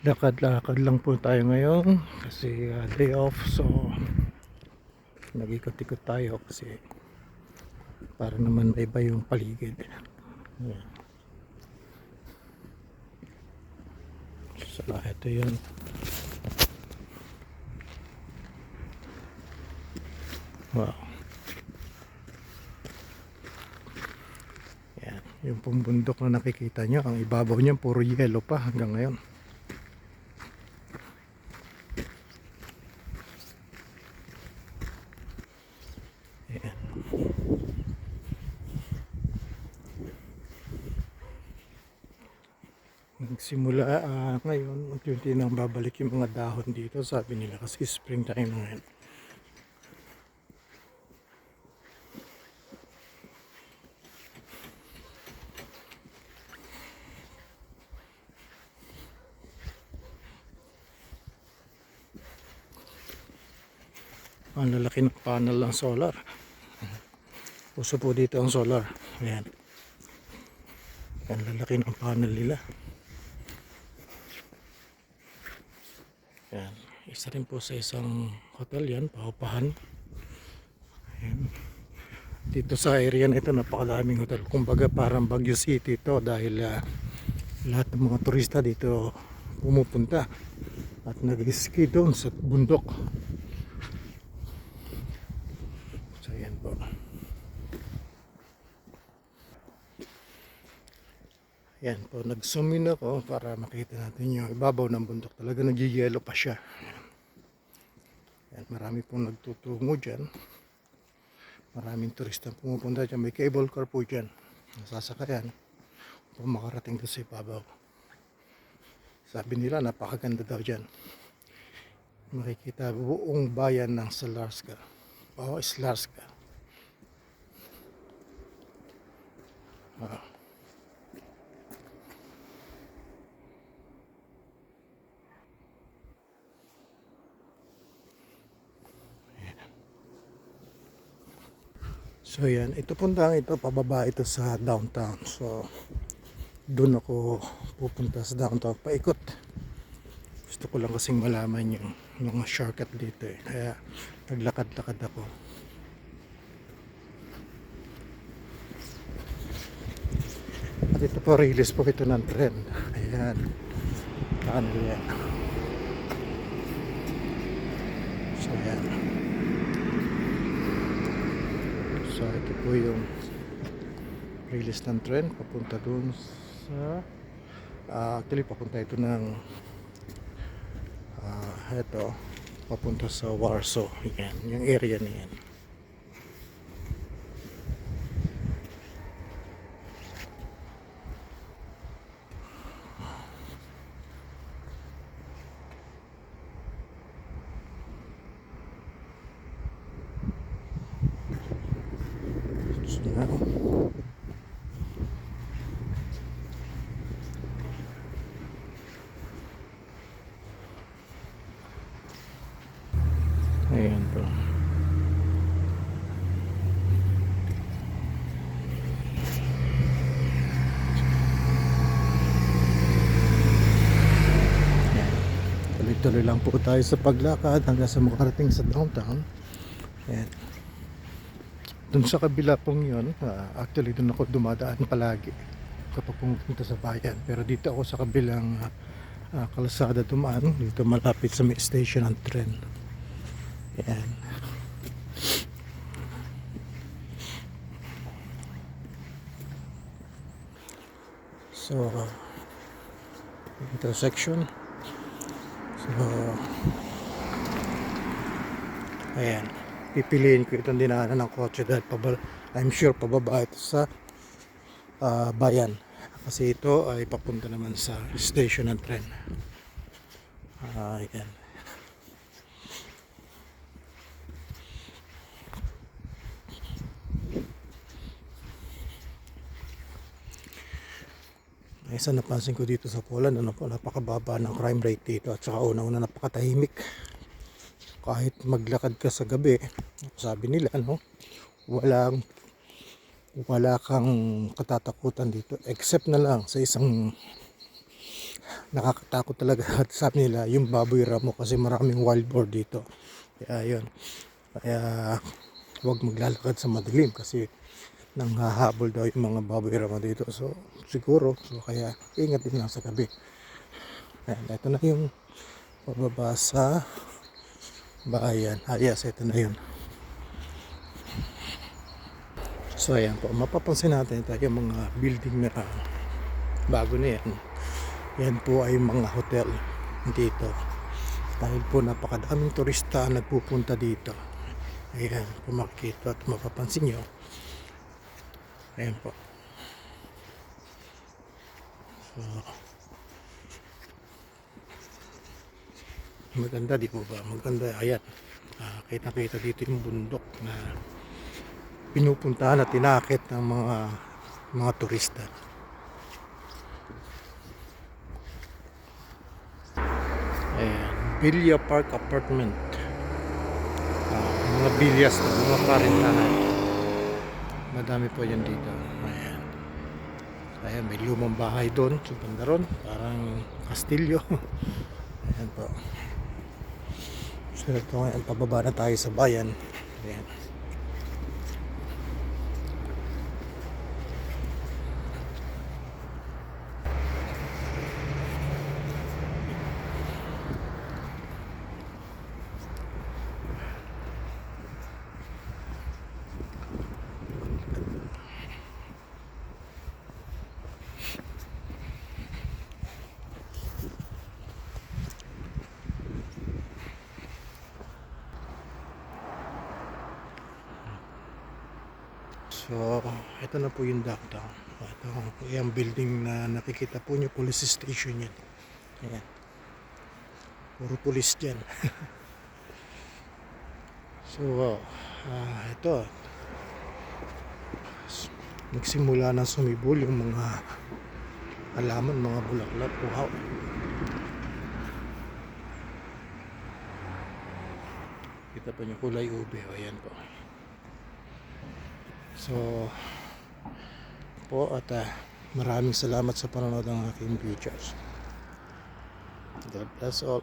Lakad-lakad lang po tayo ngayon kasi day off, so nag-ikot-ikot tayo kasi para naman iba yung paligid. Ayan. So ito yun. Wow. Ayan. Yung pumbundok na nakikita nyo, ang ibabaw niya puro yellow pa hanggang ngayon. Ayan. Nagsimula ngayon, unti-unti nang babalik yung mga dahon dito, sabi nila, kasi springtime ngayon. Ang lalaki ng panel ng solar. Uso po dito ang solar. Ayan. Ang lalaki ng panel nila. Ayan. Isa rin po sa isang hotel yan, paupahan. Ayan. Dito sa area na ito, napakalaming hotel. Kumbaga parang Baguio City ito dahil lahat ng mga turista dito pumupunta at nag-ski doon sa bundok. So yan po. Yan po, nag-zoom in ako para makita natin yung ibabaw ng bundok. Talaga nag-yellow pa siya. Yan, marami pong nagtutungo dyan. Maraming turista pumupunta dyan. May cable car po dyan. Nasasakayan kung makarating doon sa ibabaw. Sabi nila napakaganda daw dyan. Makikita buong bayan ng Slarska. O Slarska. So yan, ito puntang ito, pababa ito sa downtown. So doon ako pupunta sa downtown, paikot. Gusto ko lang kasing malaman yung mga shortcut dito eh. Kaya naglakad-lakad ako. At ito po, release po ito ng tren. Ayan. Ano yan. So yan. So ito po yung release ng tren papunta dun sa actually papunta ito ng ito papunta sa Warsaw. Yan, yung area na yan. So now ayan po. Tuloy-tuloy lang po tayo sa paglakad hanggang sa makarating sa downtown. Ayan. Dun sa kabila pong yun, actually dun ako dumadaan palagi kapag pumunta sa bayan. Pero dito ako sa kabilang kalsada dumaan, dito malapit sa may station ng tren. Ayan. So intersection. So ayan, pipiliin ko itong dinaanan ng kotse dahil I'm sure pababa ito sa bayan kasi ito ay papunta naman sa station ng tren. Ayan. Isa napansin ko dito sa Poland, napakababa ng crime rate dito at saka una napakatahimik. Kahit maglakad ka sa gabi, sabi nila wala kang katatakutan dito except na lang sa isang nakakatakot talaga at sabi nila yung baboy ramo kasi maraming wild boar dito. Kaya yun. Kaya huwag maglalakad sa madilim kasi nanghahabol daw yung mga baboy ramo dito. So siguro, kaya ingat din lang sa gabi. Ayan, ito na yung pababa sa bayan. Yes, ito na yun. So ayan po, mapapansin natin ito yung mga building na bago na yan. Yan po ay mga hotel dito. Dahil po napakadaming turista nagpupunta dito. Ayan, kung makikita at mapapansin nyo. Ayan po. So, maganda di po ba? Maganda, ayan. Kita-kita dito yung bundok na pinupuntahan at tinakit ng mga turista. Ayan, Villa Park Apartment. Mga bilyas na mga parintahan. Madami po yan dito. Ayan. Ayan, may lumang bahay doon sa banda ron, parang kastilyo. Ayan po. So ito ngayon, pababa na tayo sa bayan. Ayan. So, ito na po yung downtown. Ito yung building na nakikita po nyo, police station yan. Ayan. Puro police dyan. So, ito. Nagsimula na sumibol yung mga halaman, mga bulaklak. Wow. Kita pa nyo kulay ube. Ayan po. So, po at maraming salamat sa panonood ng aking videos. God bless all.